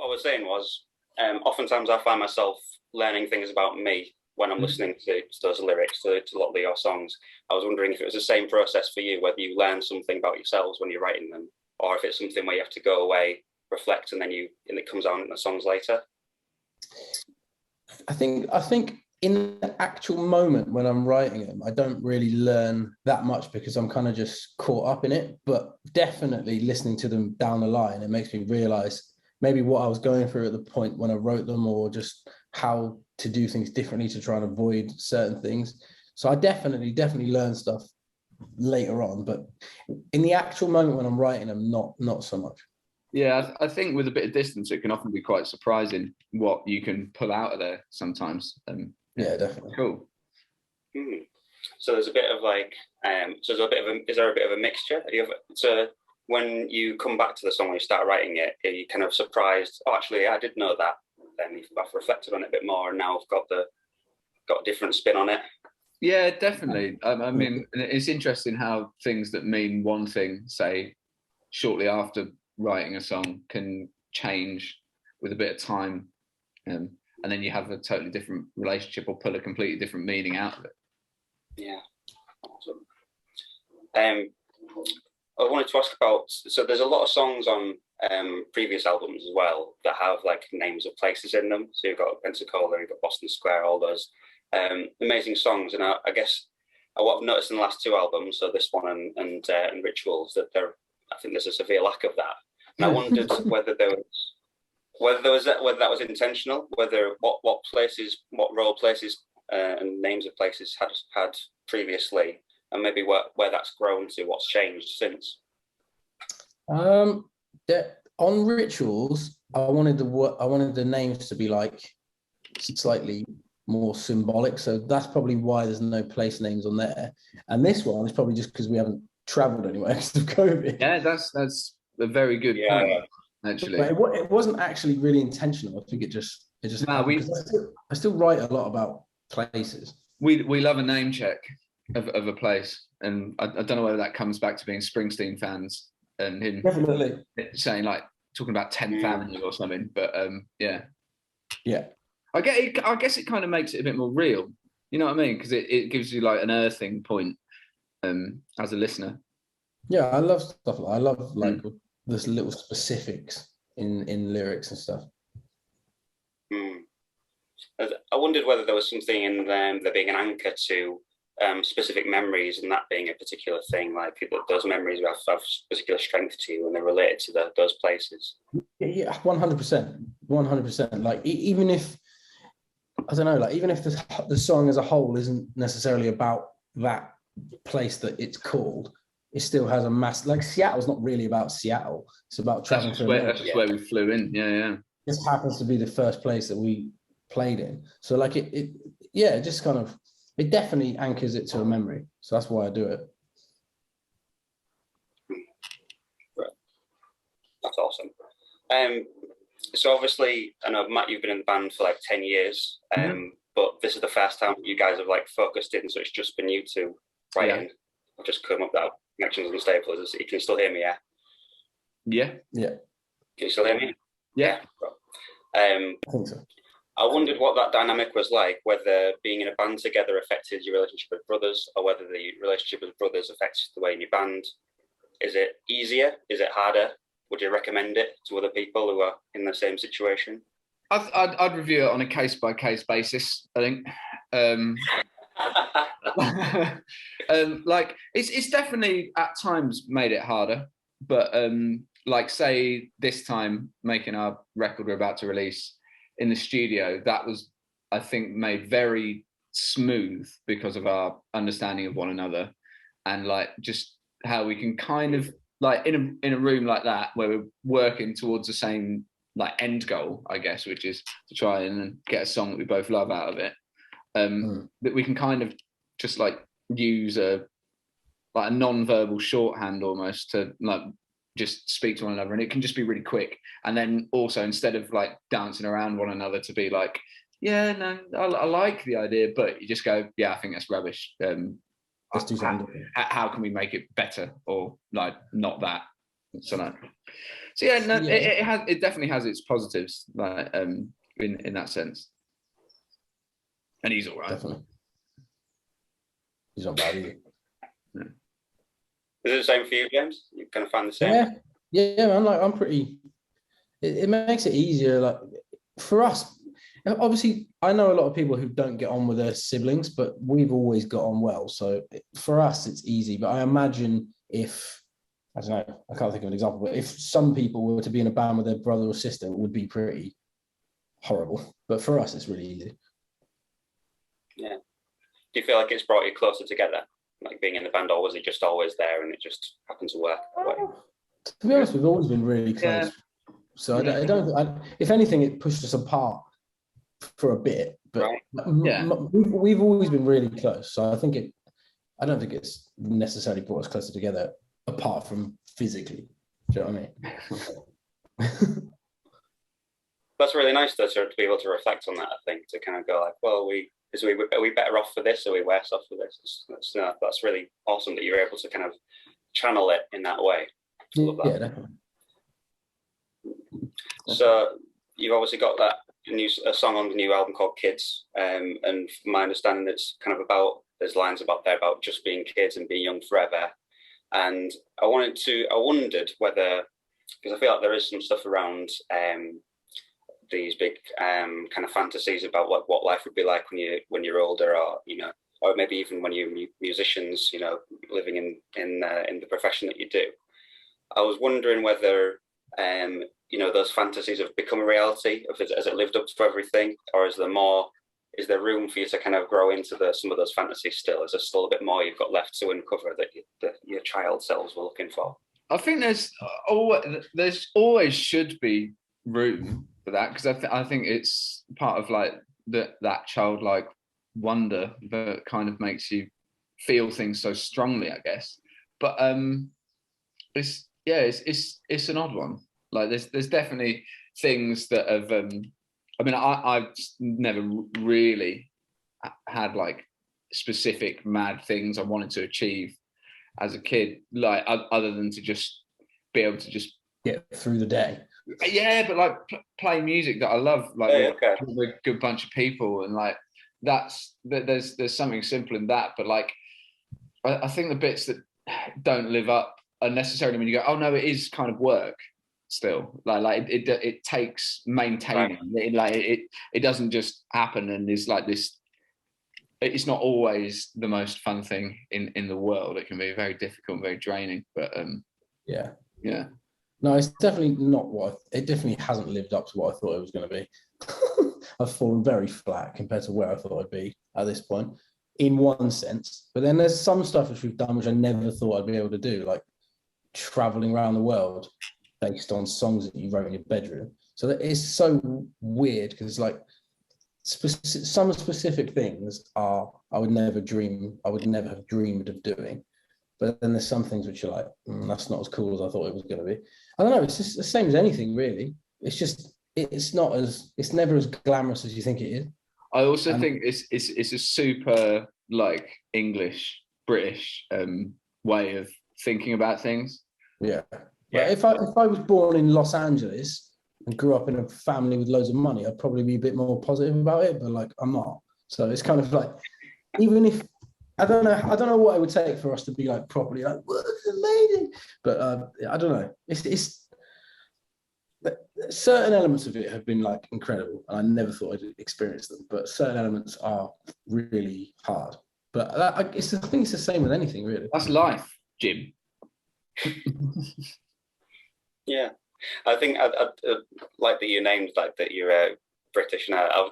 I was saying was, oftentimes I find myself learning things about me when I'm listening to those lyrics, to a lot of your songs. I was wondering if it was the same process for you, whether you learn something about yourselves when you're writing them, or if it's something where you have to go away, reflect, and then it comes out in the songs later. I think in the actual moment when I'm writing them, I don't really learn that much because I'm kind of just caught up in it. But definitely listening to them down the line, it makes me realize maybe what I was going through at the point when I wrote them, or just how to do things differently to try and avoid certain things. So I definitely learn stuff later on, but in the actual moment when I'm writing them, not so much. Yeah, I think with a bit of distance, it can often be quite surprising what you can pull out of there sometimes. Yeah, definitely. Cool. So there's a bit of like, is there a bit of a mixture? So when you come back to the song, when you start writing it, are you kind of surprised? Oh, actually, I did know that. Then I've reflected on it a bit more, and now I've got a different spin on it. Yeah, definitely. I mean, it's interesting how things that mean one thing, say, shortly after writing a song, can change with a bit of time, and then you have a totally different relationship or pull a completely different meaning out of it. Yeah, awesome. I wanted to ask about, so there's a lot of songs on previous albums as well that have like names of places in them. So you've got Pensacola, you've got Boston Square, all those amazing songs. And I guess what I've noticed in the last two albums, so this one and Rituals, that I think there's a severe lack of that. And I wondered whether that was intentional, whether what places, what role places and names of places had previously, and maybe where that's grown to, what's changed since. On Rituals, I wanted the names to be like slightly more symbolic, so that's probably why there's no place names on there. And this one is probably just because we haven't traveled anywhere because of COVID. Yeah, that's a very good point, actually. But it wasn't actually really intentional. I think it just No, I still write a lot about places. We love a name check of a place, and I don't know whether that comes back to being Springsteen fans and him definitely saying, like, talking about 10th Avenue or something. But yeah. I guess it kind of makes it a bit more real. You know what I mean? Because it gives you like an earthing point as a listener. Yeah, I love stuff like I love like this little specifics in lyrics and stuff. I wondered whether there was something in them there being an anchor to specific memories, and that being a particular thing, like those memories have particular strength to you and they're related to those places. Yeah, 100%. Like even if I don't know, like even if the song as a whole isn't necessarily about that place that it's called, it still has a mass. Like Seattle's not really about Seattle; it's about traveling through America. That's where we flew in. Yeah. This happens to be the first place that we played in, so like it just kind of. It definitely anchors it to a memory. So that's why I do it. Right. That's awesome. So obviously, I know, Matt, you've been in the band for like 10 years, but this is the first time you guys have like focused in, so it's just been you two writing. Yeah. I've just come up with that connections unstable. You can still hear me, yeah? Yeah. Can you still hear me? Yeah. I think so. I wondered what that dynamic was like, whether being in a band together affected your relationship with brothers, or whether the relationship with brothers affects the way in your band. Is it easier? Is it harder? Would you recommend it to other people who are in the same situation? I'd review it on a case-by-case basis, I think. Like it's definitely at times made it harder, but like say this time making our record we're about to release in the studio, that was, I think, made very smooth because of our understanding of one another, and like just how we can kind of like in a room like that where we're working towards the same like end goal, I guess, which is to try and get a song that we both love out of it. That we can kind of just like use a non-verbal shorthand almost to like just speak to one another, and it can just be really quick. And then also, instead of like dancing around one another to be like, yeah, no, I like the idea, but you just go, yeah, I think that's rubbish. Let's do something. How can we make it better, or like not that? So no. So yeah, no, it definitely has its positives, like in that sense. And he's all right. Definitely. He's not bad either. No. Is it the same for you, James? You kind of find the same? Yeah, man. Like, I'm pretty. It makes it easier. Like, for us, obviously, I know a lot of people who don't get on with their siblings, but we've always got on well. So for us, it's easy. But I imagine if, I don't know, I can't think of an example, but if some people were to be in a band with their brother or sister, it would be pretty horrible. But for us, it's really easy. Yeah. Do you feel like it's brought you closer together, like being in the band, or was it just always there and it just happened to work that way? To be honest, we've always been really close. Yeah. So I don't. If anything, it pushed us apart for a bit. But we've always been really close. So I think I don't think it's necessarily brought us closer together, apart from physically. Do you know what I mean? That's really nice though, to be able to reflect on that. I think to kind of go like, well, are we better off for this? Are we worse off for this? That's really awesome that you're able to kind of channel it in that way. I love that. Yeah, definitely. So you've obviously got a song on the new album called Kids, and from my understanding, it's kind of there's lines about just being kids and being young forever. And I wondered whether, because I feel like there is some stuff around these big kind of fantasies about what life would be like when you're older, or maybe even when you're musicians, living in the profession that you do. I was wondering whether those fantasies have become a reality. Has it lived up to everything, or is there room for you to kind of grow into some of those fantasies still? Is there still a bit more you've got left to uncover that your child selves were looking for? I think there's always should be room for that, because I think it's part of like that childlike wonder that kind of makes you feel things so strongly, I guess. But it's an odd one. Like there's definitely things that have I've never really had like specific mad things I wanted to achieve as a kid, like other than to just be able to just get through the day. Yeah, but like play music that I love, like with a good bunch of people, and like there's something simple in that. But like I think the bits that don't live up unnecessarily when you go, oh no, it is kind of work still. Like it takes maintaining. Right. It doesn't just happen, and it's like this. It's not always the most fun thing in the world. It can be very difficult, very draining. But yeah. No, it's definitely not it definitely hasn't lived up to what I thought it was going to be. I've fallen very flat compared to where I thought I'd be at this point, in one sense. But then there's some stuff which we've done which I never thought I'd be able to do, like traveling around the world based on songs that you wrote in your bedroom. So that is so weird, because like some specific things I would never have dreamed of doing. But then there's some things which are like, that's not as cool as I thought it was going to be. I don't know. It's just the same as anything, really. It's just, it's never as glamorous as you think it is. I also think it's a super like English, British way of thinking about things. Yeah. If I was born in Los Angeles and grew up in a family with loads of money, I'd probably be a bit more positive about it. But like, I'm not. So it's kind of like, even if, I don't know what it would take for us to be like properly like, well, it's amazing. But I don't know. It's certain elements of it have been like incredible, and I never thought I'd experience them. But certain elements are really hard. But I think it's the same with anything, really. That's life, Jim. Yeah, I think I like that you named like that you're British, and I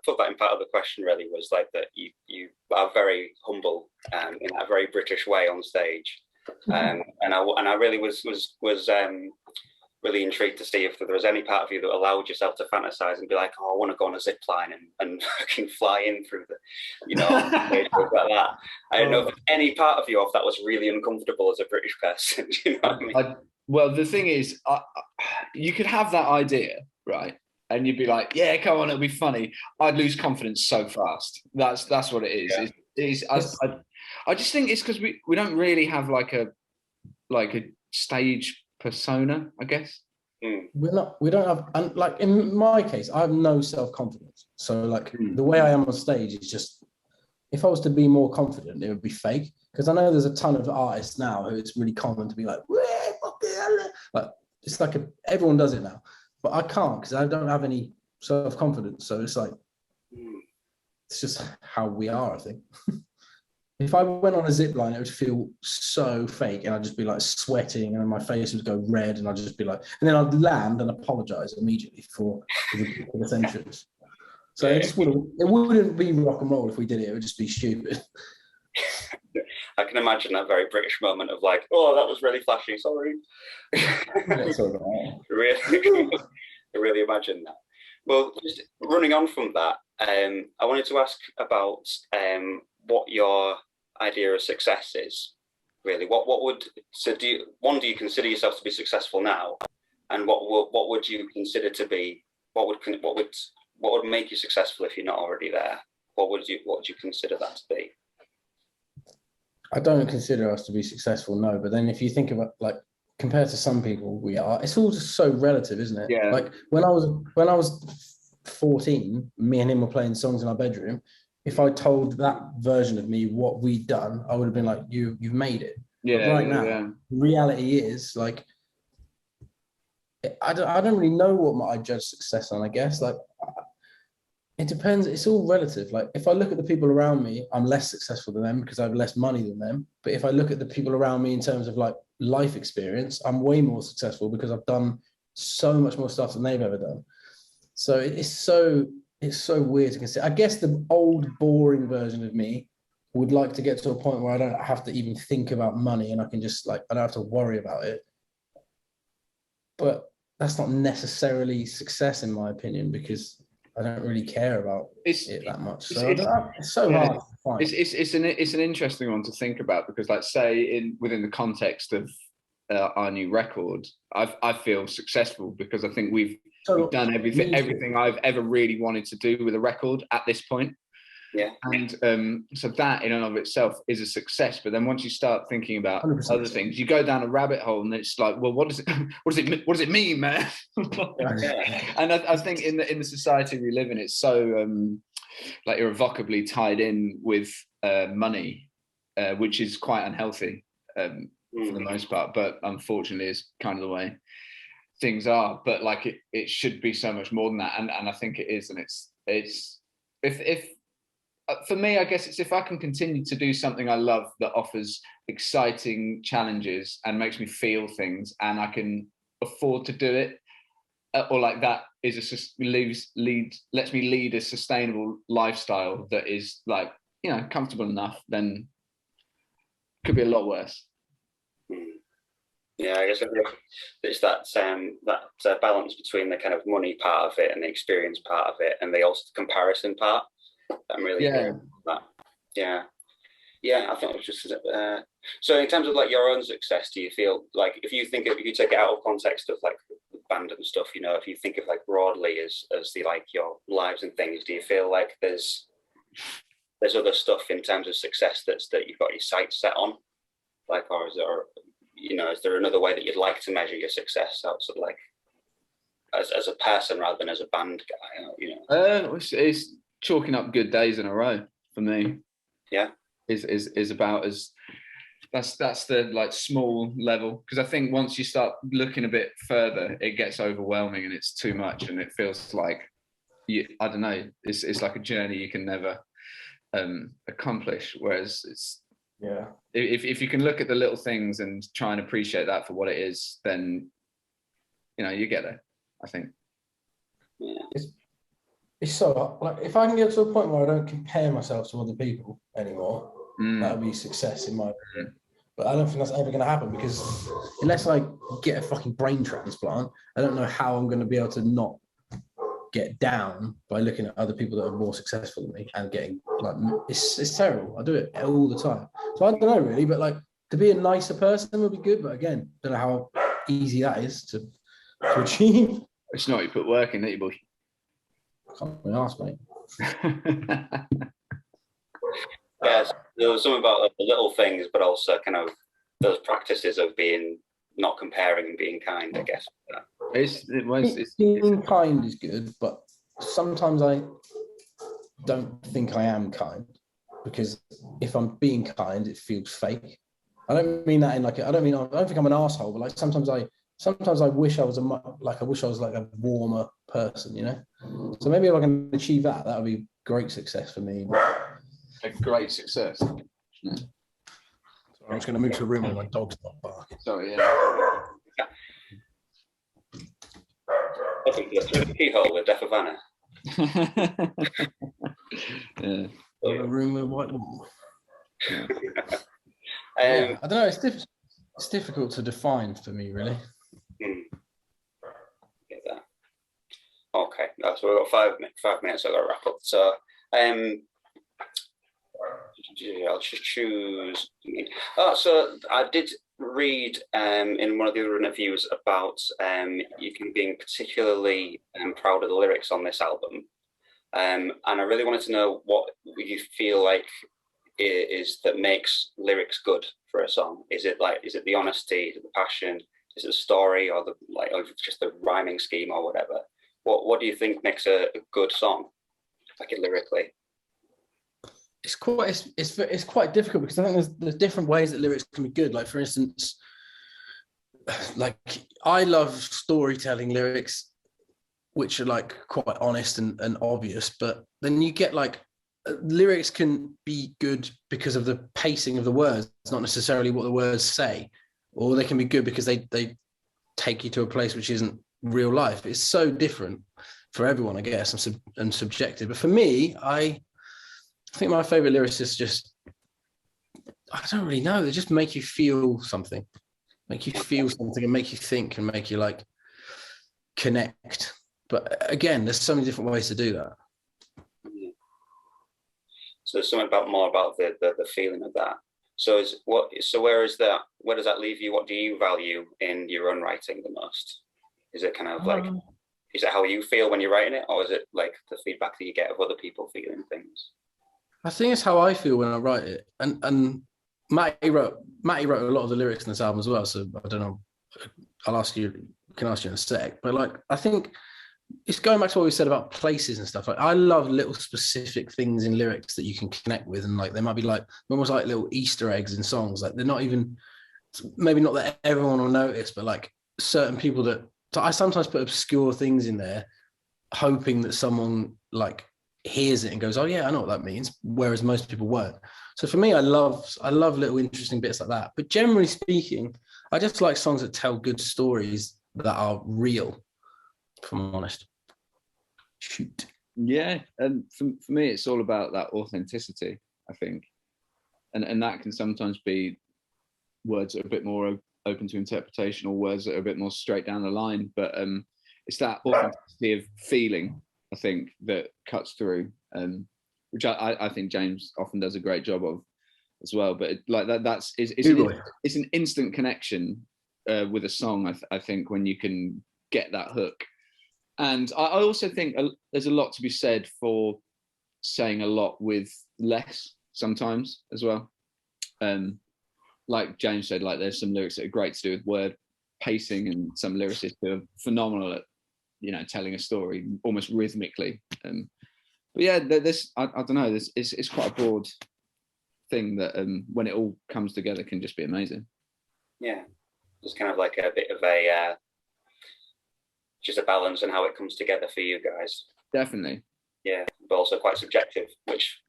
put that in part of the question. Really, was like that you are very humble in that very British way on stage, and I really was really intrigued to see if there was any part of you that allowed yourself to fantasize and be like, oh, I want to go on a zip line and fucking fly in through the, like that. I don't know if there's any part of you that was really uncomfortable as a British person. You know what I mean? Well, the thing is, you could have that idea, right? And you'd be like, yeah, come on, it'll be funny. I'd lose confidence so fast. That's what it is. Yeah. I just think it's because we don't really have like a stage persona, I guess. We don't have, and like in my case, I have no self-confidence. So like the way I am on stage is just, if I was to be more confident, it would be fake. Because I know there's a ton of artists now who it's really common to be like it's like everyone does it now, but I can't because I don't have any self-confidence. So it's like, it's just how we are, I think. If I went on a zip line, it would feel so fake, and I'd just be like sweating, and my face would go red, and I'd just be like, and then I'd land and apologize immediately for the ridiculous entrance. So it wouldn't be rock and roll if we did it. It would just be stupid. I can imagine that very British moment of like, oh, that was really flashy, sorry. That's all right. really imagine that. Well, just running on from that, I wanted to ask about what your idea of success is, really. Do you consider yourself to be successful now, and what would you consider to be, what would make you successful if you're not already there? What would you consider that to be? I don't consider us to be successful, no. But then if you think about, like, compared to some people, we are. It's all just so relative, isn't it? Yeah. Like when I was 14, me and him were playing songs in our bedroom. If I told that version of me what we'd done, I would have been like, you've made it. Yeah. But right now, reality is like, I don't really know what I judge success on, I guess. Like, it depends. It's all relative. Like, if I look at the people around me, I'm less successful than them because I have less money than them. But if I look at the people around me in terms of like life experience, I'm way more successful because I've done so much more stuff than they've ever done. So it's so weird to consider. I guess the old boring version of me would like to get to a point where I don't have to even think about money, and I can just like, I don't have to worry about it. But that's not necessarily success in my opinion, because I don't really care about it that much. So it's so hard to find. It's an interesting one to think about, because, like, say within the context of our new record, I feel successful because I think we've done everything I've ever really wanted to do with a record at this point. Yeah. And so that in and of itself is a success. But then once you start thinking about 100%. other things, you go down a rabbit hole, and it's like, well, what does it mean, man? And I think in the society we live in, it's so like irrevocably tied in with money, which is quite unhealthy for the most part. But unfortunately, it's kind of the way things are. But like it should be so much more than that, and I think it is. And it's if for me, I guess it's if I can continue to do something I love that offers exciting challenges and makes me feel things, and I can afford to do it, or like that is lets me lead a sustainable lifestyle that is, like, you know, comfortable enough, then it could be a lot worse. Yeah, I guess it's that balance between the kind of money part of it and the experience part of it, and the also comparison part. I'm really that. Yeah, I think it was just so in terms of like your own success, do you feel like if you take it out of context of like band and stuff, you know, if you think of like broadly as the like your lives and things, do you feel like there's other stuff in terms of success that you've got your sights set on, like, or is there another way that you'd like to measure your success outside, like as a person rather than as a band guy, you know? It's chalking up good days in a row for me. Yeah, is about as that's the like small level, because I think once you start looking a bit further, it gets overwhelming and it's too much, and it feels like I don't know, it's like a journey you can never accomplish. Whereas it's if you can look at the little things and try and appreciate that for what it is, then you know you get there, I think. Yeah. It's so, like, if I can get to a point where I don't compare myself to other people anymore, that would be success in my opinion. But I don't think that's ever going to happen, because unless I get a fucking brain transplant, I don't know how I'm going to be able to not get down by looking at other people that are more successful than me and getting like, it's terrible. I do it all the time. So I don't know really, but like, to be a nicer person would be good. But again, don't know how easy that is to achieve. It's not you put work in, that you boy. Can't be asked, mate. Yes, there was something about like, the little things, but also kind of those practices of being not comparing and being kind, I guess. Being kind is good, but sometimes I don't think I am kind, because if I'm being kind, it feels fake. I don't mean that in like, I don't think I'm an asshole, but like sometimes I wish I was like a warmer person, you know? So maybe if I can achieve that, that would be great success for me. A great success. Yeah. I'm just going to move to a room where my dog's not barking. Sorry, yeah. I think you're through the keyhole with Deaf Havana. Yeah. A room with a white wall. Yeah. I don't know. It's difficult to define for me, really. Get that. Okay, so we've got 5 minutes. I've got to wrap up. So, I'll just choose. So I did read in one of the other interviews about you being particularly proud of the lyrics on this album, and I really wanted to know what you feel like is that makes lyrics good for a song. Is it the honesty, is it the passion, is it the story, or just the rhyming scheme or whatever? What do you think makes a good song, like lyrically? It's quite difficult, because I think there's different ways that lyrics can be good. Like, for instance, like I love storytelling lyrics, which are like quite honest and obvious, but then you get like lyrics can be good because of the pacing of the words, not necessarily what the words say, or they can be good because they take you to a place which isn't real life. It's so different for everyone, I guess, and subjective. But for me, I think my favorite lyricists I don't really know. They just make you feel something, and make you think, and make you like connect. But again, there's so many different ways to do that. So there's something more about the feeling of that. So where does that leave you? What do you value in your own writing the most? Is it kind of like, is it how you feel when you're writing it, or is it like the feedback that you get of other people feeling things? I think it's how I feel when I write it. And Matty wrote a lot of the lyrics in this album as well. So I don't know. Can ask you in a sec. But like, I think it's going back to what we said about places and stuff. Like, I love little specific things in lyrics that you can connect with, and like they might be like almost like little Easter eggs in songs. Like, they're not even, maybe not that everyone will notice, but like certain people that, so I sometimes put obscure things in there, hoping that someone like hears it and goes, "Oh yeah, I know what that means," whereas most people won't. So for me, I love little interesting bits like that. But generally speaking, I just like songs that tell good stories that are real, if I'm honest. Shoot. Yeah, and for me, it's all about that authenticity, I think, and that can sometimes be words that are a bit more open to interpretation, or words that are a bit more straight down the line. But it's that authenticity of feeling, I think, that cuts through, which I think James often does a great job of as well. But it's an instant connection with a song, I think, when you can get that hook. And I also think there's a lot to be said for saying a lot with less sometimes as well. Like James said, like there's some lyrics that are great to do with word pacing, and some lyricists who are phenomenal at, telling a story almost rhythmically. But yeah, this I don't know. It's quite a broad thing that when it all comes together can just be amazing. Yeah, it's kind of like a bit of a just a balance and how it comes together for you guys. Definitely. Yeah, but also quite subjective, which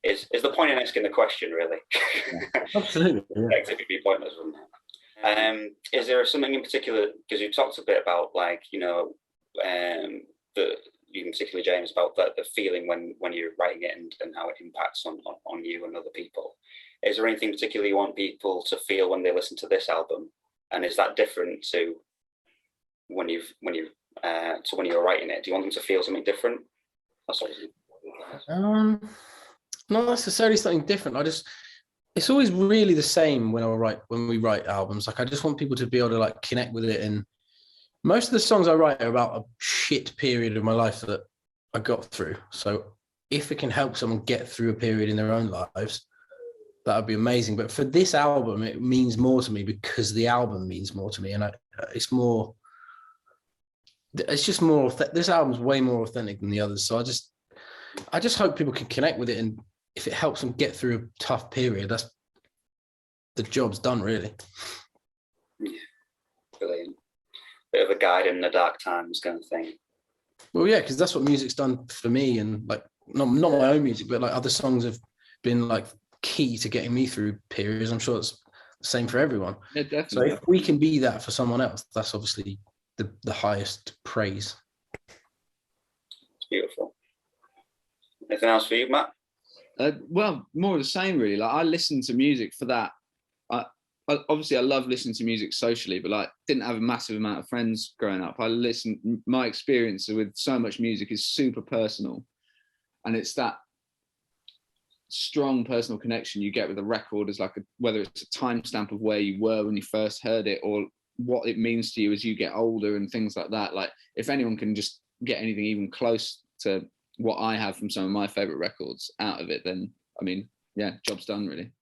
is the point in asking the question, really. Yeah. Absolutely. It would be pointless, wouldn't it? Is there something in particular, because you talked a bit about you particularly, James, about the feeling when you're writing it and how it impacts on you and other people. Is there anything particularly you want people to feel when they listen to this album, and is that different to when you're writing it? Do you want them to feel something different? Not necessarily something different. It's always really the same when we write albums. Like, I just want people to be able to like connect with it. And most of the songs I write are about a shit period of my life that I got through. So if it can help someone get through a period in their own lives, that would be amazing. But for this album, it means more to me because the album means more to me, and it's more. It's just more. This album's way more authentic than the others. So I just hope people can connect with it, and if it helps them get through a tough period, that's the job's done, really. Yeah, brilliant. Bit of a guide in the dark times kind of thing. Well, yeah, because that's what music's done for me, and like not my own music, but like other songs have been like key to getting me through periods. I'm sure it's the same for everyone. Yeah, definitely. So if we can be that for someone else, that's obviously the highest praise. It's beautiful. Anything else for you, Matt? Well, more of the same, really. Like I listen to music for that. Obviously, I love listening to music socially, but like didn't have a massive amount of friends growing up. My experience with so much music is super personal, and it's that strong personal connection you get with a record as like whether it's a timestamp of where you were when you first heard it, or what it means to you as you get older and things like that. Like if anyone can just get anything even close to what I have from some of my favorite records out of it, then I mean, yeah, job's done, really.